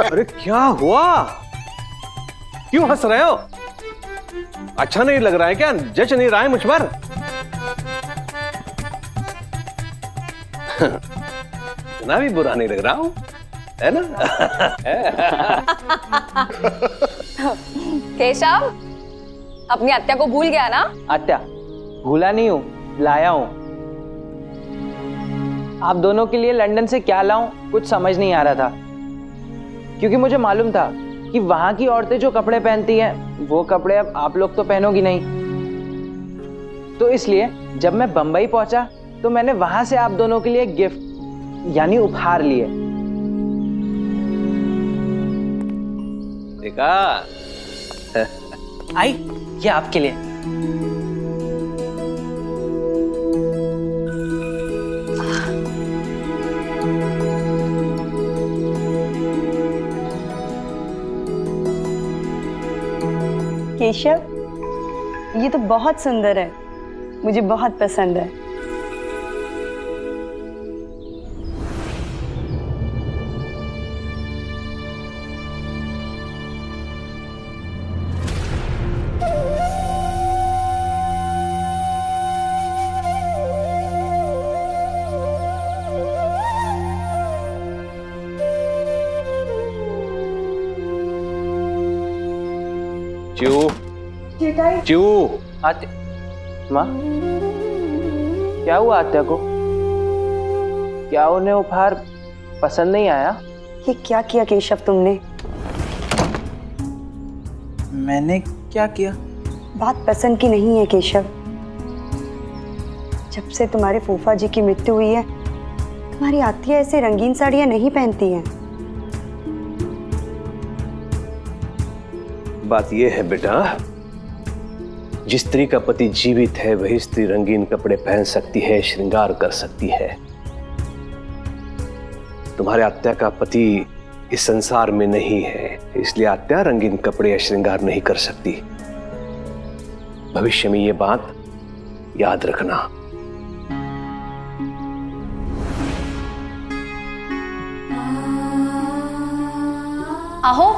अरे क्या हुआ? क्यों हंस रहे हो? अच्छा नहीं लग रहा है क्या? जच नहीं रहा है मुझ पर? इतना भी बुरा नहीं लग रहा हूं, है ना? केशव, अपनी आत्या को भूल गया ना? आत्या भूला नहीं हूँ, लाया हूँ। आप दोनों के लिए लंदन से क्या लाऊं कुछ समझ नहीं आ रहा था, क्योंकि मुझे मालूम था कि वहां की औरतें जो कपड़े पहनती हैं वो कपड़े अब आप लोग तो पहनोगी नहीं। तो इसलिए जब मैं बंबई पहुंचा तो मैंने वहां से आप दोनों के लिए गिफ्ट यानी उपहार लिए। देखा? आई, ये आपके लिए। केशव, ये तो बहुत सुंदर है, मुझे बहुत पसंद है। चू, चू। आत्या, माँ क्या हुआ आत्या को? क्या उन्हें उपहार पसंद नहीं आया? ये क्या किया केशव तुमने? मैंने क्या किया? बात पसंद की नहीं है केशव। जब से तुम्हारे फूफा जी की मृत्यु हुई है, तुम्हारी आत्या ऐसे रंगीन साड़ियां नहीं पहनती हैं। बात यह है बेटा, जिस स्त्री का पति जीवित है वही स्त्री रंगीन कपड़े पहन सकती है, श्रृंगार कर सकती है। तुम्हारे आत्या का पति इस संसार में नहीं है, इसलिए आत्या रंगीन कपड़े या श्रृंगार नहीं कर सकती। भविष्य में ये बात याद रखना। आहो,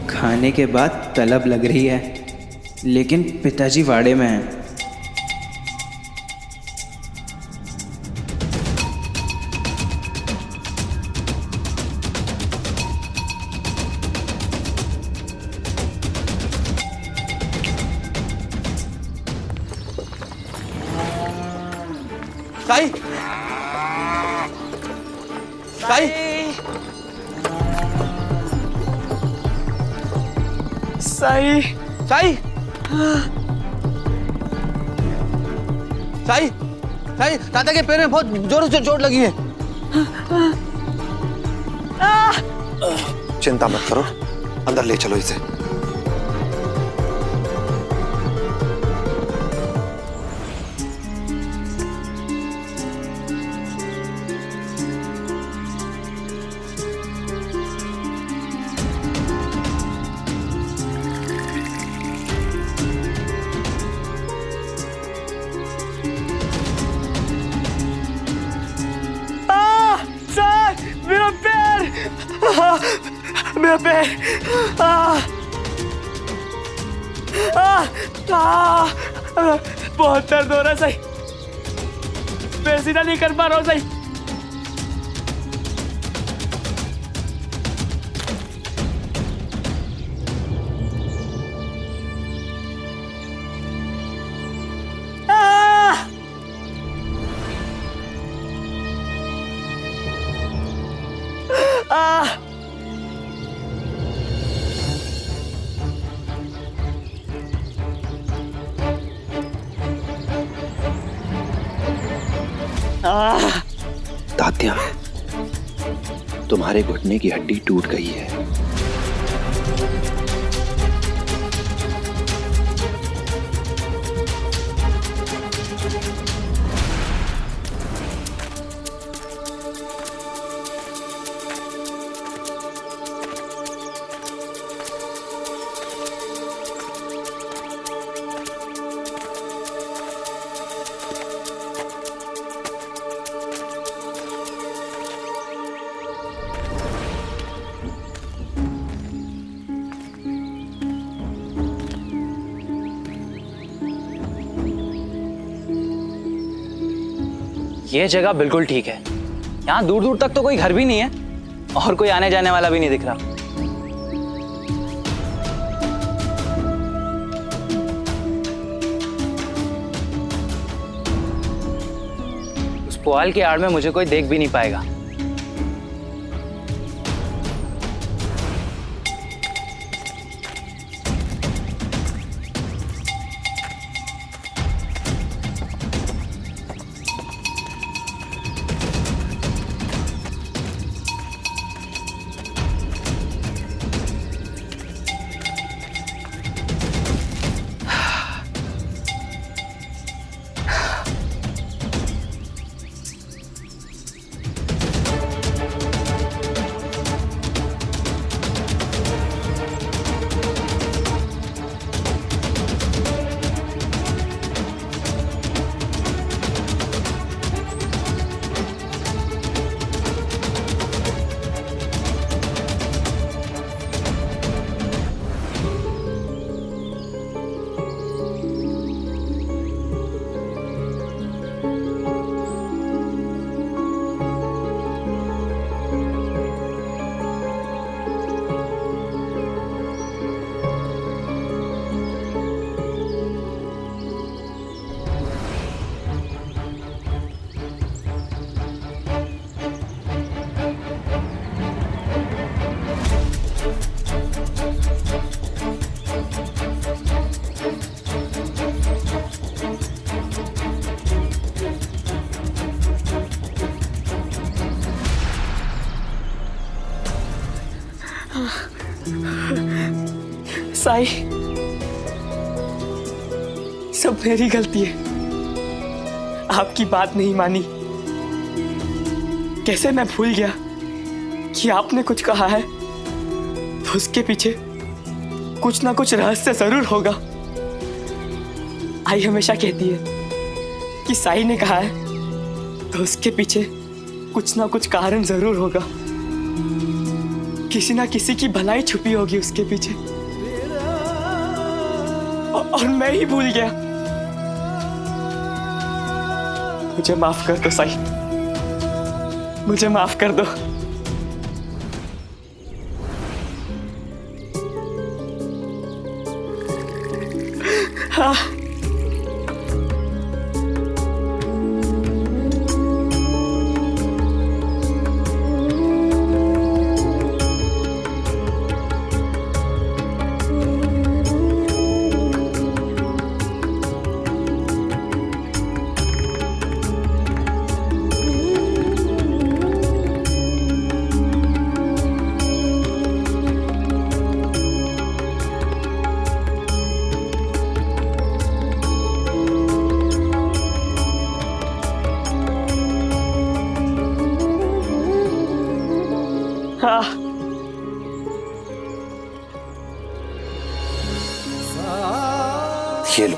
खाने के बाद तलब लग रही है, लेकिन पिताजी वाड़े में हैं। साई, साई, साई, साई, साई, साई, दादा के पैर में बहुत जोरों से चोट लगी है। चिंता मत करो, अंदर ले चलो इसे। मेरा पैर, बहुत दर्द हो रहा है सही, पैर सीधा नहीं कर पा रहा हूँ सही। तात्या, तुम्हारे घुटने की हड्डी टूट गई है। ये जगह बिल्कुल ठीक है। यहाँ दूर दूर तक तो कोई घर भी नहीं है और कोई आने जाने वाला भी नहीं दिख रहा। उस पुआल की आड़ में मुझे कोई देख भी नहीं पाएगा। साई, सब मेरी गलती है। आपकी बात नहीं मानी। कैसे मैं भूल गया कि आपने कुछ कहा है तो उसके पीछे कुछ ना कुछ रहस्य जरूर होगा। आई हमेशा कहती है कि साई ने कहा है तो उसके पीछे कुछ ना कुछ कारण जरूर होगा। किसी ना किसी की भलाई छुपी होगी उसके पीछे, और मैं ही भूल गया। मुझे माफ कर दो साई, मुझे माफ कर दो। हाँ, ये लो।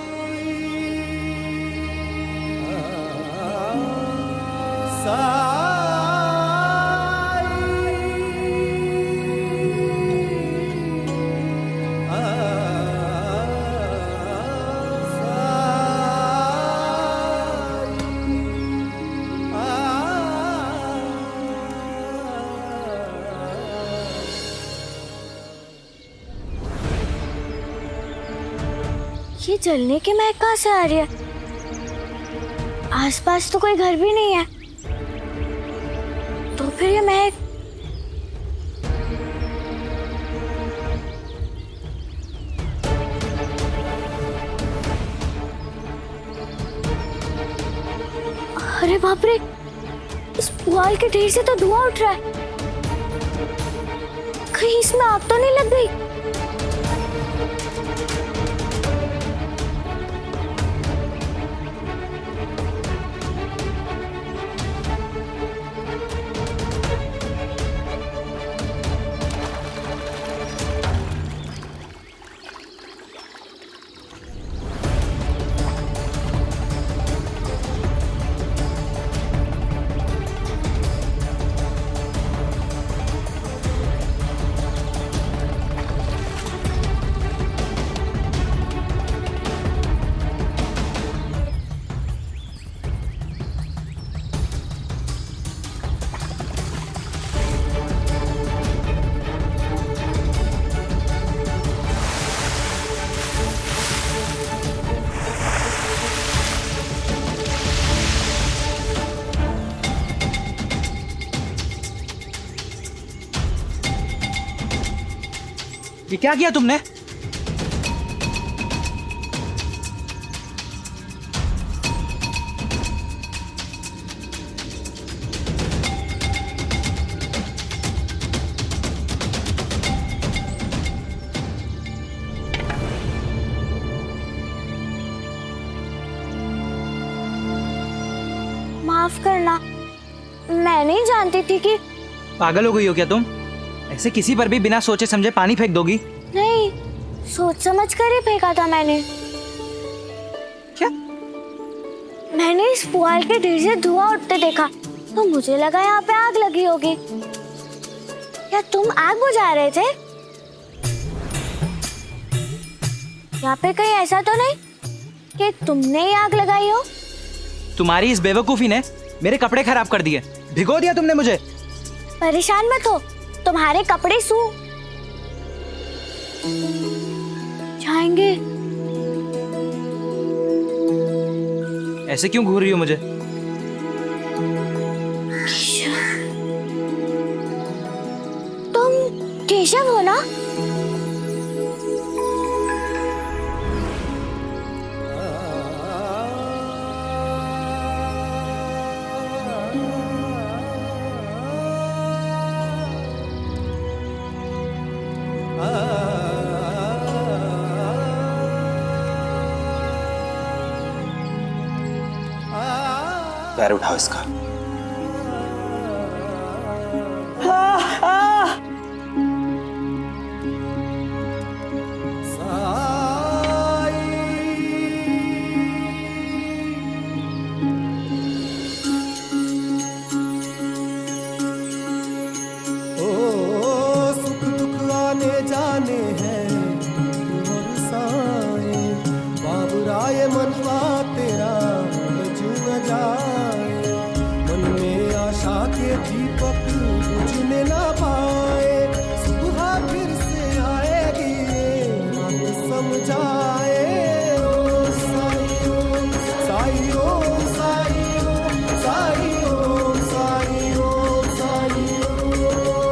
ये जलने की महक कहाँ से आ रही है? आसपास तो कोई घर भी नहीं है, तो फिर ये महक अरे बाप रे, इस पुआल के ढेर से तो धुआं उठ रहा है। कहीं इसमें आग तो नहीं लग गई? ये क्या किया तुमने? माफ करना, मैं नहीं जानती थी कि। पागल हो गई हो क्या तुम? ऐसे किसी पर भी बिना सोचे समझे पानी फेंक दोगी? नहीं, सोच समझ कर ही फेंका था मैंने। क्या? मैंने इस पुआल के ढेर से धुआं उठते देखा तो मुझे लगा यहाँ पे आग लगी होगी। क्या तुम आग बुझा रहे थे? यहाँ पे कहीं ऐसा तो नहीं कि तुमने ही आग लगाई हो? तुम्हारी इस बेवकूफी ने मेरे कपड़े खराब कर दिए। भिगो दिया तुमने मुझे। परेशान मत हो, तुम्हारे कपड़े सूख जाएंगे। ऐसे क्यों घूर रही हो मुझे? तुम केशव हो ना? पैर उठाओ इसका। सुख दुख आने जाने हैं और साए, बाबुराए मनवा तेरा न जाए। मन में आशा के दीपक बुझने ना पाए, सुबह फिर से आएगी बात समझाए। ओ साई ओ साई ओ साई ओ साई ओ साई ओ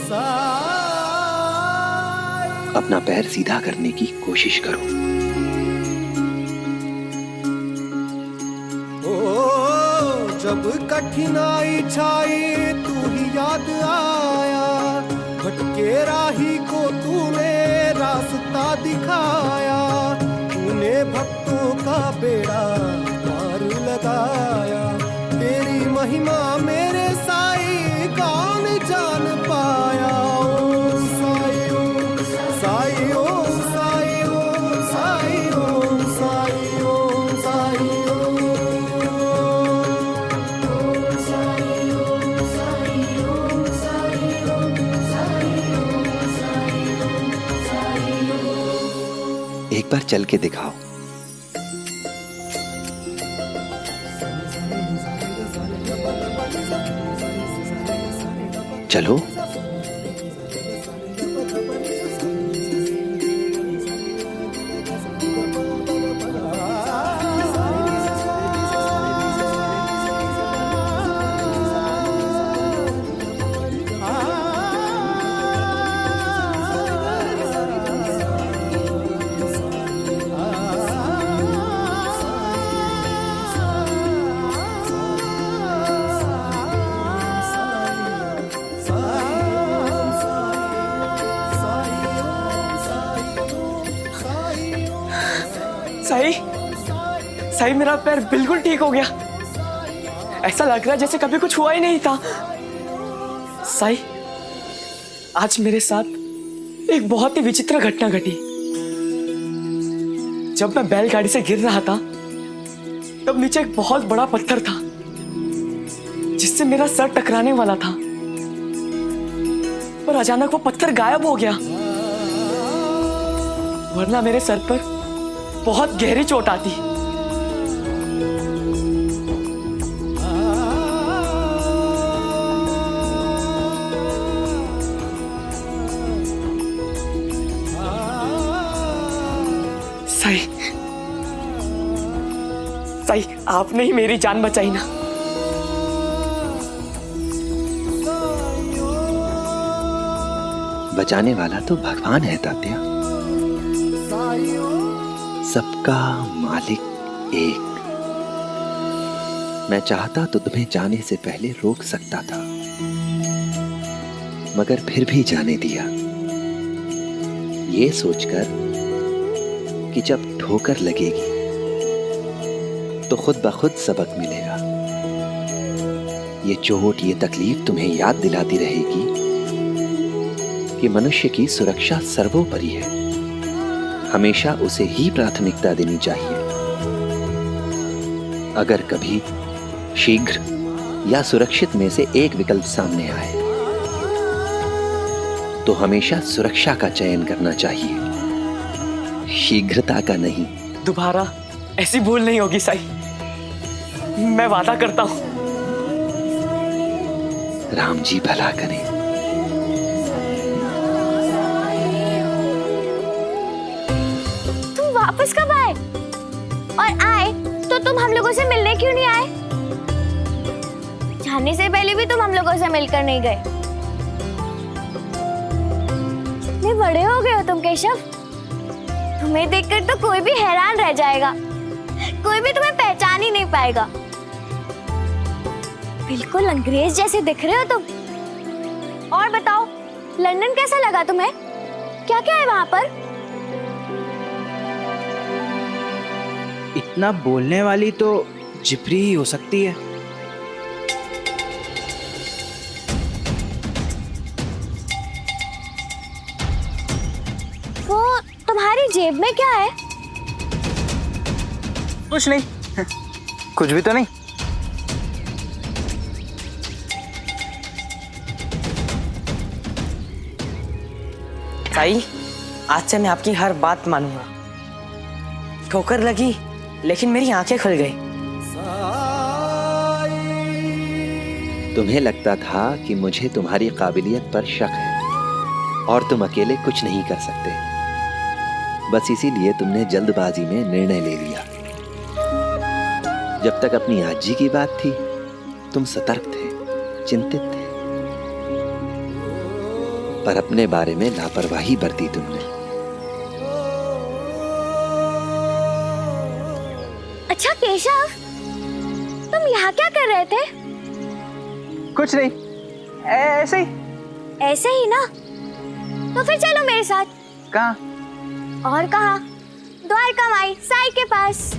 साई अपना पैर सीधा करने की कोशिश करो। ओ जब कठिनाई छाई तू ही याद आया, भटके राही को तूने रास्ता दिखाया। तूने भक्तों का बेड़ा पार लगाया, तेरी महिमा मेरे साई कौन जान पाया। ओ साई ओ साई ओ साई ओ साई ओ साई ओ साई एक बार चल के दिखाओ। चलो। साई मेरा पैर बिल्कुल ठीक हो गया। ऐसा लग रहा है जैसे कभी कुछ हुआ ही नहीं था। साई, आज मेरे साथ एक बहुत ही विचित्र घटना घटी। जब मैं बैलगाड़ी से गिर रहा था तब नीचे एक बहुत बड़ा पत्थर था जिससे मेरा सर टकराने वाला था, पर अचानक वो पत्थर गायब हो गया, वरना मेरे सर पर बहुत गहरी चोट आती। साई, साई, आपने ही मेरी जान बचाई ना। बचाने वाला तो भगवान है तात्या। सबका मालिक एक। मैं चाहता तो तुम्हें जाने से पहले रोक सकता था, मगर फिर भी जाने दिया, ये सोचकर कि जब ठोकर लगेगी तो खुद ब खुद सबक मिलेगा। ये चोट, ये तकलीफ तुम्हें याद दिलाती रहेगी कि मनुष्य की सुरक्षा सर्वोपरि है। हमेशा उसे ही प्राथमिकता देनी चाहिए। अगर कभी शीघ्र या सुरक्षित में से एक विकल्प सामने आए तो हमेशा सुरक्षा का चयन करना चाहिए, शीघ्रता का नहीं। दोबारा ऐसी भूल नहीं होगी साई, मैं वादा करता हूं। राम जी भला करें। तुम वापस कब आए? और आए तो तुम हम लोगों से मिलने क्यों नहीं आए? जाने से पहले भी तुम हम लोगों से मिलकर नहीं गए। कितने बड़े हो गए हो तुम केशव। तुम्हें देखकर तो कोई भी हैरान रह जाएगा, कोई भी तुम्हें पहचान ही नहीं पाएगा। बिल्कुल अंग्रेज जैसे दिख रहे हो तुम। और बताओ, लंदन कैसा लगा तुम्हें? क्या क्या है वहां पर? इतना बोलने वाली तो जिपरी ही हो सकती है। वो तुम्हारी जेब में क्या है? कुछ नहीं, कुछ भी तो नहीं। साई, आज से मैं आपकी हर बात मानूंगा। ठोकर लगी लेकिन मेरी आंखें खुल गई। तुम्हें लगता था कि मुझे तुम्हारी काबिलियत पर शक है और तुम अकेले कुछ नहीं कर सकते, बस इसीलिए तुमने जल्दबाजी में निर्णय ले लिया। जब तक अपनी आजी की बात थी तुम सतर्क थे, चिंतित थे, पर अपने बारे में लापरवाही बरती तुमने। अच्छा केशव, तुम यहाँ क्या कर रहे थे? कुछ नहीं, ऐसे ही। ऐसे ही ना? तो फिर चलो मेरे साथ। कहाँ? और कहाँ? द्वारका माई साई के पास।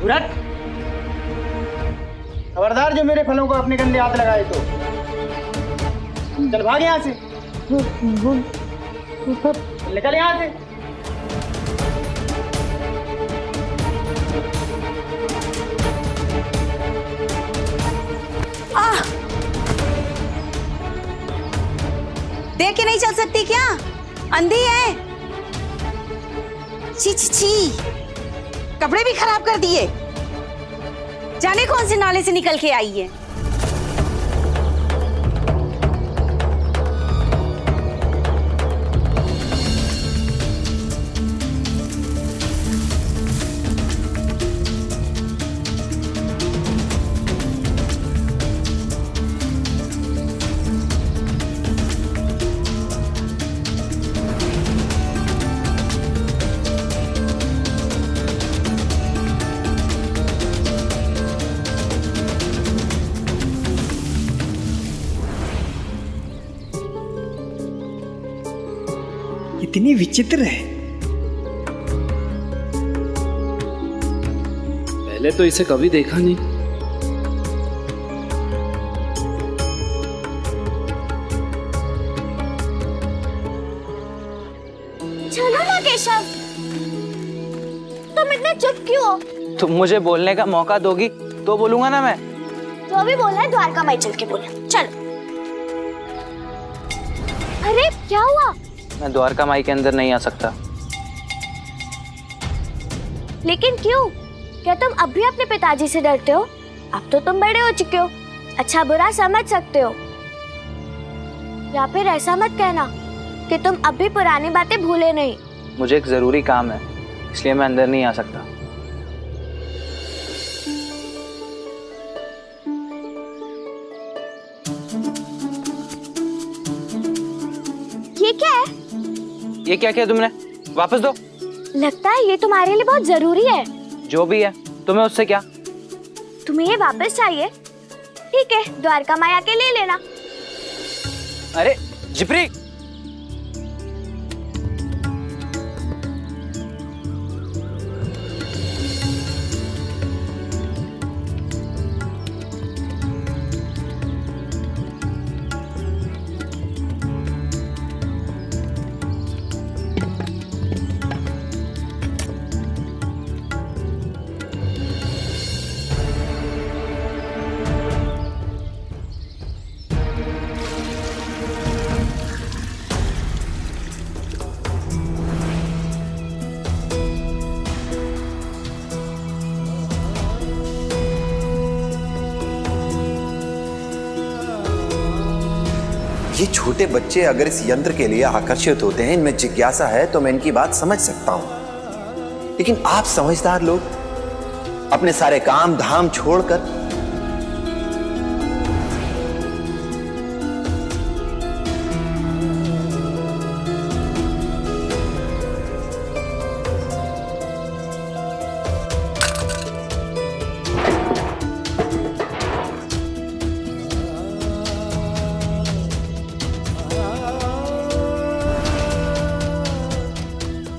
उड़त, खबरदार जो मेरे फलों को अपने गंदे हाथ लगाए तो चल भाग यहाँ से, निकल यहाँ से। देख के नहीं चल सकती क्या? अंधी है। छी छी छी, कपड़े भी खराब कर दिए। जाने कौन से नाले से निकल के आई है। इतनी विचित्र है। पहले तो इसे कभी देखा नहीं। चलो ना केशव, तुम इतने चुप क्यों हो? तुम मुझे बोलने का मौका दोगी तो बोलूंगा ना मैं। जो भी बोलना है द्वारका माई चल के बोलना। चलो। अरे क्या हुआ? मैं द्वारका माई के अंदर नहीं आ सकता। लेकिन क्यों? क्या तुम अब भी अपने पिताजी से डरते हो? अब तो तुम बड़े हो चुके हो, अच्छा बुरा समझ सकते हो। या फिर ऐसा मत कहना कि तुम अब भी पुरानी बातें भूले नहीं। मुझे एक जरूरी काम है, इसलिए मैं अंदर नहीं आ सकता। ये क्या है? ये क्या किया तुमने? वापस दो। लगता है ये तुम्हारे लिए बहुत जरूरी है। जो भी है, तुम्हें उससे क्या? तुम्हें ये वापस चाहिए? ठीक है, द्वारका माई आके ले लेना। अरे जिप्री, ये छोटे बच्चे अगर इस यंत्र के लिए आकर्षित होते हैं, इनमें जिज्ञासा है, तो मैं इनकी बात समझ सकता हूं। लेकिन आप समझदार लोग अपने सारे काम धाम छोड़कर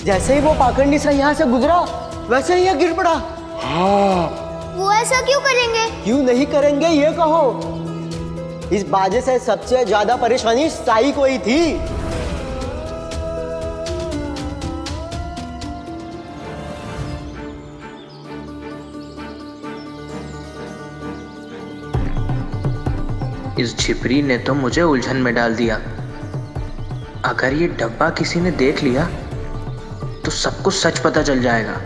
जैसे ही वो पाखंडी सा यहाँ से गुजरा, वैसे ही ये गिर पड़ा। वो ऐसा क्यों करेंगे? क्यों नहीं करेंगे ये कहो। इस बाजे से सबसे ज्यादा परेशानी साई को ही थी। इस झिपरी ने तो मुझे उलझन में डाल दिया। अगर ये डब्बा किसी ने देख लिया तो सबको सच पता चल जाएगा।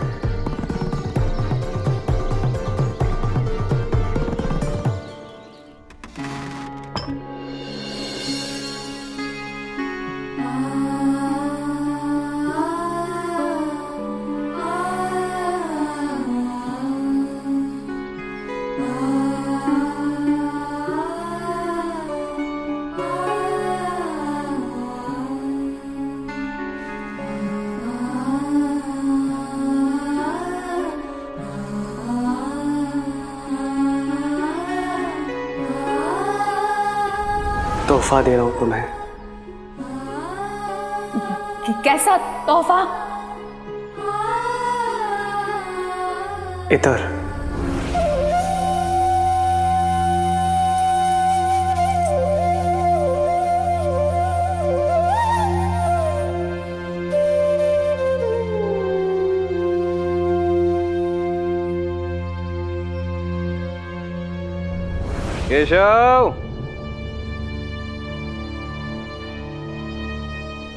तोहफा दे रहा हूं तुम्हें। कैसा तोहफा? इधर केशव,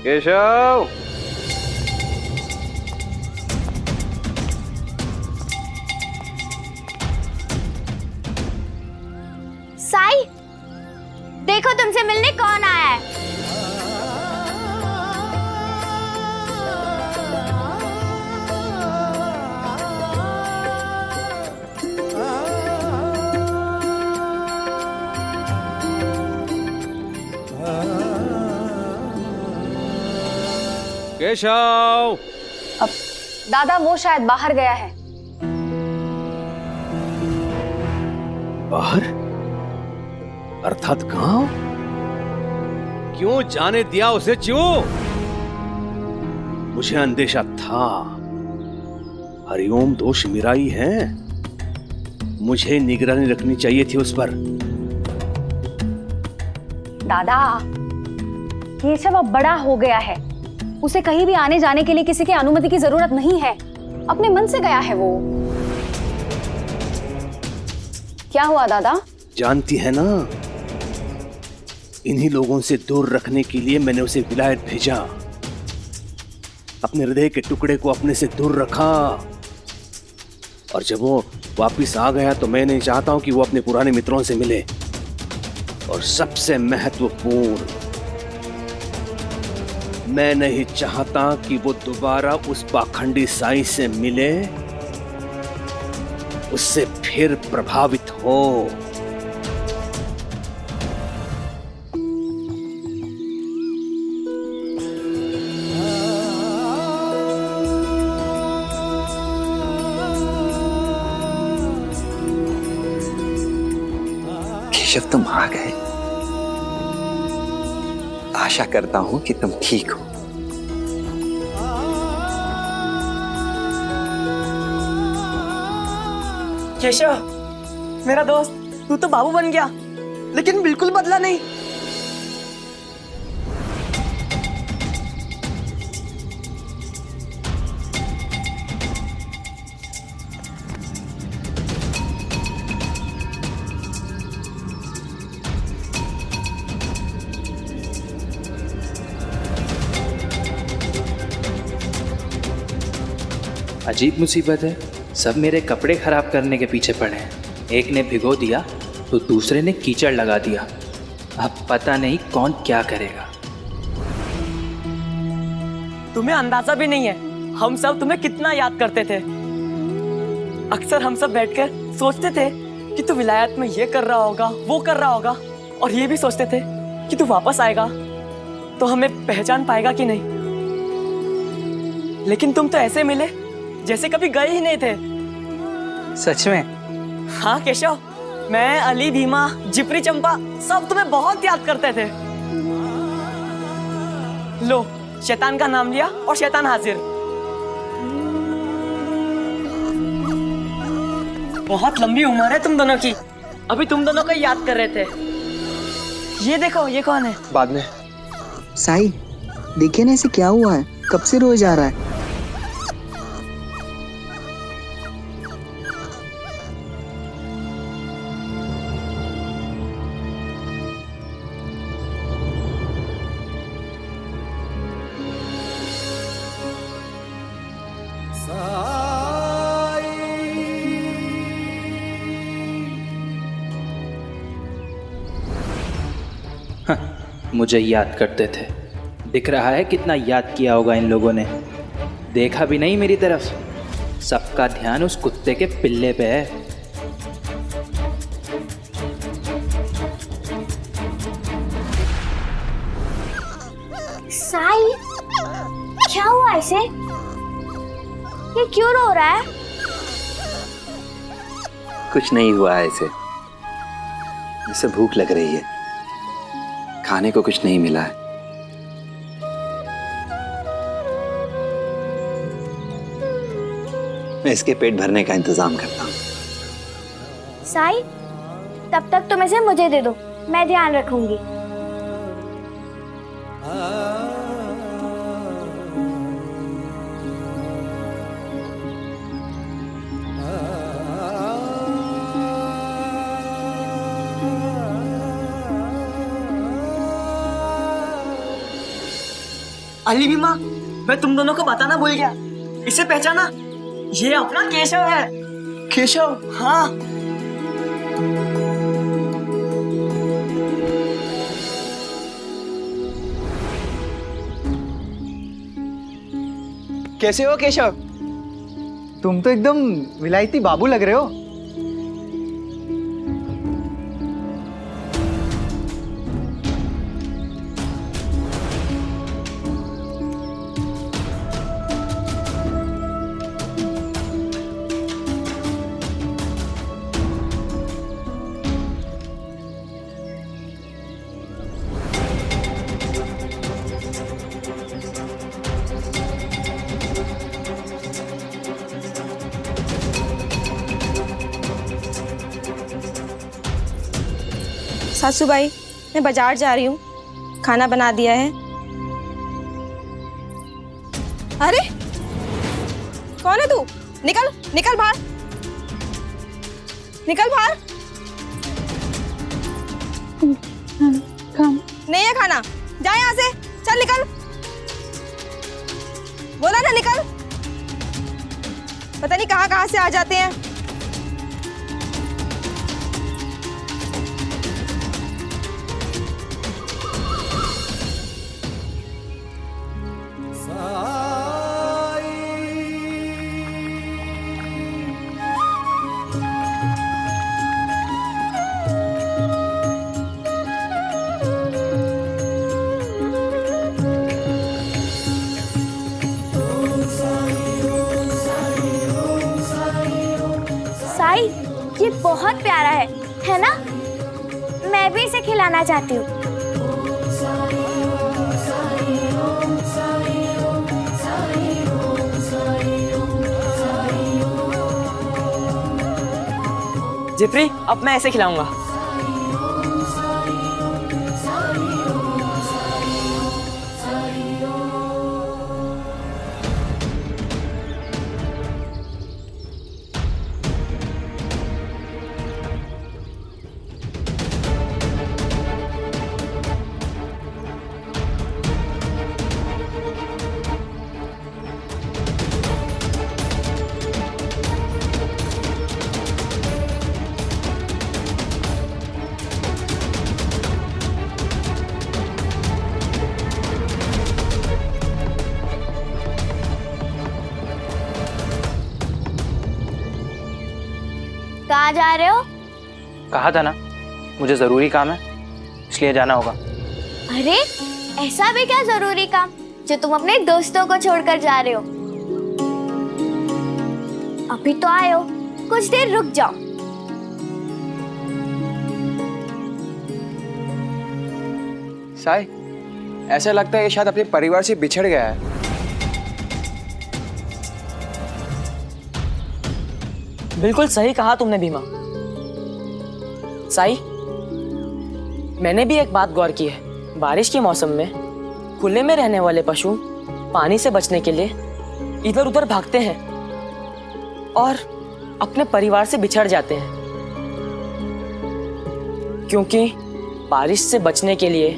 केशव, साई, देखो तुमसे मिलने कौन आया है। केशव। अब दादा वो शायद बाहर गया है। बाहर? अर्थात गांव? क्यों जाने दिया उसे? क्यों? मुझे अंदेशा था हरिओम दोष मिराई है, मुझे निगरानी रखनी चाहिए थी उस पर। दादा, केशव अब बड़ा हो गया है, उसे कहीं भी आने जाने के लिए किसी की अनुमति की जरूरत नहीं है। अपने मन से गया है वो। क्या हुआ दादा? जानती है ना, इन्हीं लोगों से दूर रखने के लिए मैंने उसे विलायत भेजा। अपने हृदय के टुकड़े को अपने से दूर रखा, और जब वो वापिस आ गया तो मैं नहीं चाहता हूं कि वो अपने पुराने मित्रों से मिले। और सबसे महत्वपूर्ण, मैं नहीं चाहता कि वो दोबारा उस पाखंडी साईं से मिले, उससे फिर प्रभावित हो। केशव, तुम आ गए। आशा करता हूं कि तुम ठीक हो। केशव, मेरा दोस्त, तू तो बाबू बन गया, लेकिन बिल्कुल बदला नहीं। अजीब मुसीबत है, सब मेरे कपड़े खराब करने के पीछे पड़े हैं। एक ने भिगो दिया तो दूसरे ने कीचड़ लगा दिया। अब पता नहीं कौन क्या करेगा। तुम्हें अंदाजा भी नहीं है हम सब तुम्हें कितना याद करते थे। अक्सर हम सब बैठकर सोचते थे कि तू विलायत में ये कर रहा होगा, वो कर रहा होगा, और ये भी सोचते थे कि तू वापस आएगा तो हमें पहचान पाएगा कि नहीं। लेकिन तुम तो ऐसे मिले जैसे कभी गए ही नहीं थे। सच में? हाँ केशव, मैं, अली, भीमा, जिपरी, चंपा सब तुम्हें बहुत याद करते थे। लो, शैतान का नाम लिया और शैतान हाजिर। बहुत लंबी उम्र है तुम दोनों की, अभी तुम दोनों को याद कर रहे थे। ये देखो, ये कौन है? बाद में। साई, देखिए ना इसे क्या हुआ है, कब से रोए जा रहा है। मुझे याद करते थे। दिख रहा है कितना याद किया होगा इन लोगों ने। देखा भी नहीं मेरी तरफ, सबका ध्यान उस कुत्ते के पिल्ले पे है। साई, क्या हुआ इसे? ये क्यों रो रहा है? कुछ नहीं हुआ है इसे। इसे भूख लग रही है, खाने को कुछ नहीं मिला है। मैं इसके पेट भरने का इंतजाम करता हूँ। साई, तब तक तुम इसे मुझे दे दो, मैं ध्यान रखूंगी। अली बीमा, मैं तुम दोनों को बताना भूल गया। इसे पहचाना? ये अपना केशव है। केशव? हाँ। कैसे हो केशव? तुम तो एकदम विलायती बाबू लग रहे हो। सासूबाई, मैं बाजार जा रही हूँ, खाना बना दिया है। अरे कौन है तू? निकल निकल बाहर, निकल बाहर। नहीं है खाना, जा यहाँ से, चल निकल। बोला ना निकल। पता नहीं कहाँ कहाँ से आ जाते हैं। साई, ये बहुत प्यारा है ना? मैं भी इसे खिलाना चाहती हूँ। जिप्री, अब मैं ऐसे खिलाऊंगा। कहाँ जा रहे हो? कहा था ना, मुझे जरूरी काम है, इसलिए जाना होगा। अरे ऐसा भी क्या जरूरी काम जो तुम अपने दोस्तों को छोड़कर जा रहे हो? अभी तो आए हो, कुछ देर रुक जाओ। साई, ऐसा लगता है ये शायद अपने परिवार से बिछड़ गया है। बिल्कुल सही कहा तुमने भीमा। साई, मैंने भी एक बात गौर की है। बारिश के मौसम में खुले में रहने वाले पशु पानी से बचने के लिए इधर उधर भागते हैं और अपने परिवार से बिछड़ जाते हैं, क्योंकि बारिश से बचने के लिए,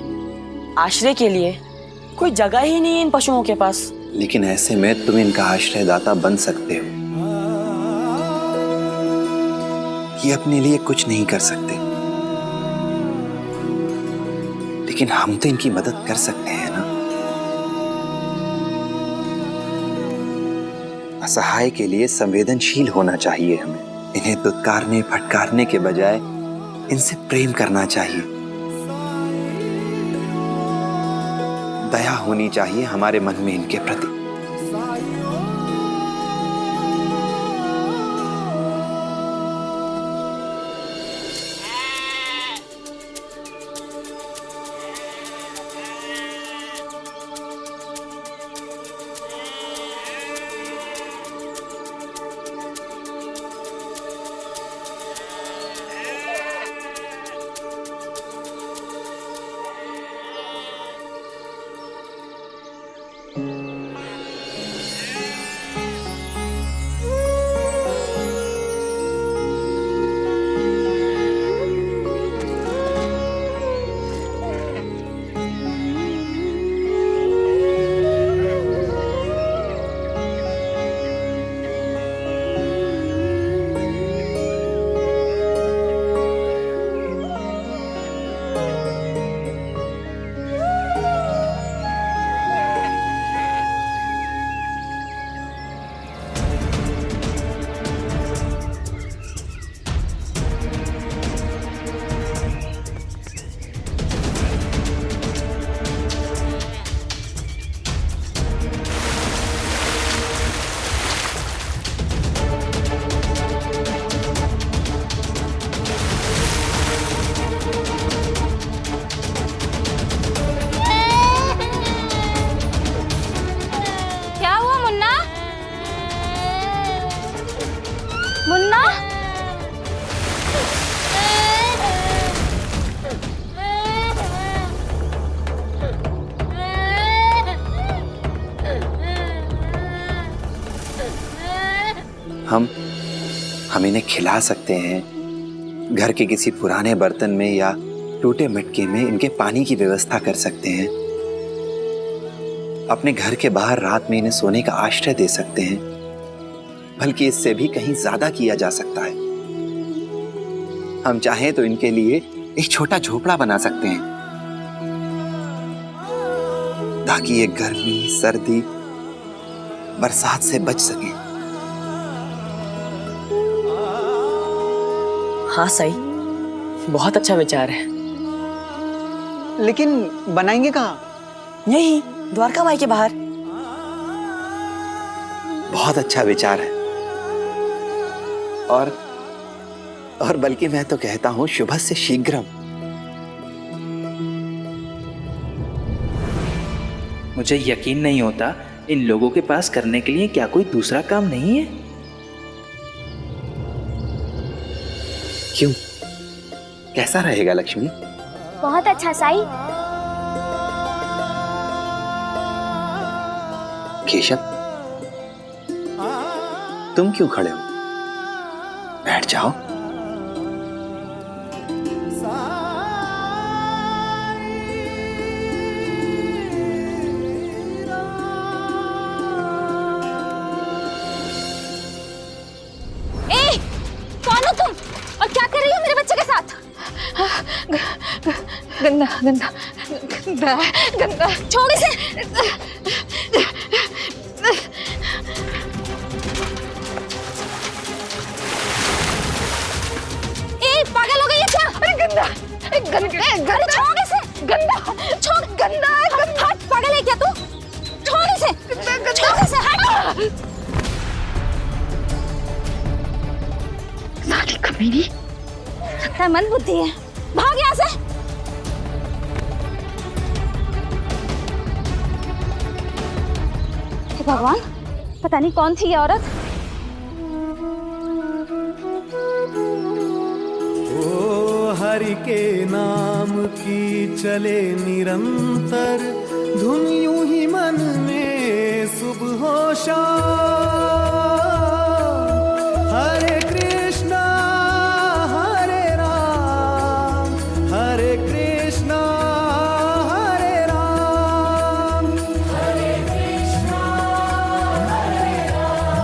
आश्रय के लिए कोई जगह ही नहीं है इन पशुओं के पास। लेकिन ऐसे में तुम इनका आश्रयदाता बन सकते हो। ये अपने लिए कुछ नहीं कर सकते, लेकिन हम तो इनकी मदद कर सकते हैं ना। असहाय के लिए संवेदनशील होना चाहिए हमें। इन्हें दुत्कारने फटकारने के बजाय इनसे प्रेम करना चाहिए। दया होनी चाहिए हमारे मन में इनके प्रति। हम इन्हें खिला सकते हैं, घर के किसी पुराने बर्तन में या टूटे मटके में इनके पानी की व्यवस्था कर सकते हैं, अपने घर के बाहर रात में इन्हें सोने का आश्रय दे सकते हैं, बल्कि इससे भी कहीं ज्यादा किया जा सकता है। हम चाहें तो इनके लिए एक छोटा झोपड़ा बना सकते हैं ताकि ये गर्मी, सर्दी, बरसात से बच सके। हाँ सही, बहुत अच्छा विचार है। लेकिन बनाएंगे कहाँ? यही द्वारका माई के बाहर। बहुत अच्छा विचार है। और बल्कि मैं तो कहता हूं शुभ से शीघ्रम। मुझे यकीन नहीं होता इन लोगों के पास करने के लिए क्या कोई दूसरा काम नहीं है। क्यों? कैसा रहेगा लक्ष्मी? बहुत अच्छा साई। केशव, तुम क्यों खड़े हो? बैठ जाओ। गंदा गंदा गंदा गंदा, छोड़ इसे। ए पागल हो गई है क्या? अरे गंदा गंदा गंदा, छोड़ इसे। गंदा छोड़, गंदा गंदा। हट, पागल है क्या तू? छोड़ इसे, छोड़ इसे, हट। साली कमीनी, लगता है मंद बुद्धि है। भाग यहाँ से। हे भगवान, पता नहीं कौन थी ये औरत। ओ हरि के नाम की चले निरंतर धुन, यूं ही मन में सुबह हो शाम। हरे कृष्णा हरे राम, हरे कृष्णा हरे राम, हरे कृष्णा हरे राम,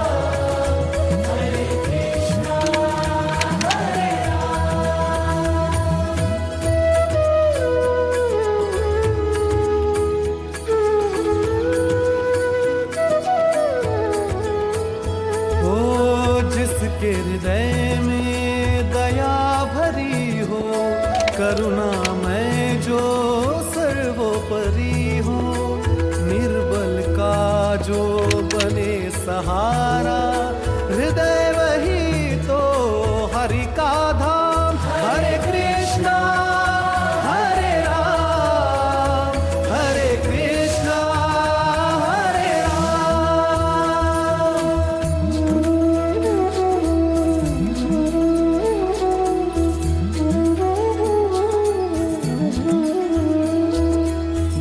हरे कृष्णा हरे राम। ओ जिसके हृदय में दया भरी हो, करुणा में जो सर्वोपरि हो, निर्बल का जो बने सहारा, हृदय वही तो हरि का धाम। हरे कृष्णा हरे राम, हरे कृष्णा हरे राम।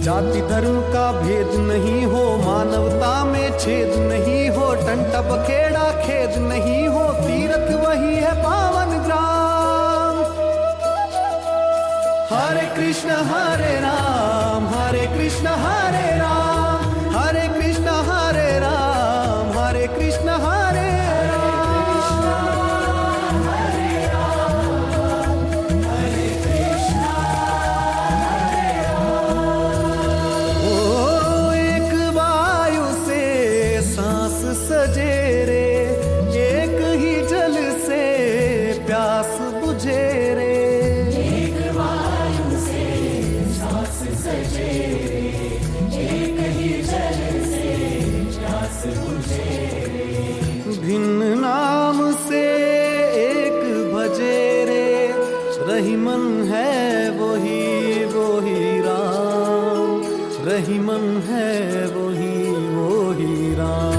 जाति धर्म का भेद नहीं हो, मानवता में छेद नहीं हो, टंटा बखेड़ा खेद नहीं हो, तीर्थ वही है पावन ग्राम। हरे कृष्ण हरे राम, हरे कृष्ण हरे राम, हरे कृष्ण हरे राम, हरे कृष्ण हरे सजे रे, एक ही जल से प्यास बुझे रे, एक वायु से सांस सजे रे, एक ही जल से प्यास बुझे रे, भिन्न नाम से एक भजे रे, रहीमन है वही वही राम, रहीमन है वही वही राम।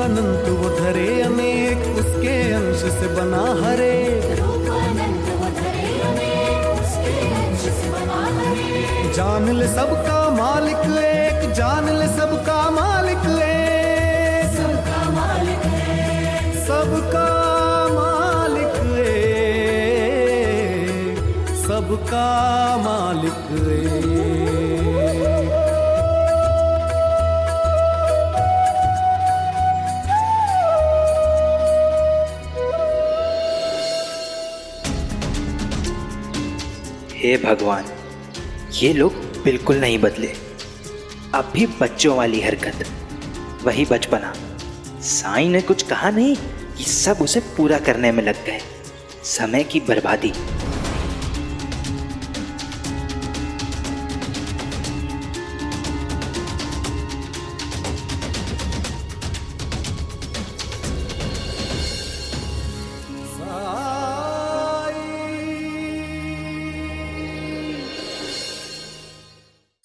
अनंत वो धरे अनेक, उसके अंश से बना हरे। रूप अनंत वो धरे अनेक, उसके जान ले सबका मालिक एक, जान ले सबका मालिक एक, सबका मालिक एक, सबका मालिक एक, सबका मालिक एक। हे भगवान, ये लोग बिल्कुल नहीं बदले। अब भी बच्चों वाली हरकत, वही बचपना। साईं ने कुछ कहा नहीं कि सब उसे पूरा करने में लग गए। समय की बर्बादी।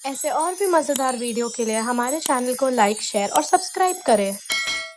ऐसे और भी मज़ेदार वीडियो के लिए हमारे चैनल को लाइक, शेयर और सब्सक्राइब करें।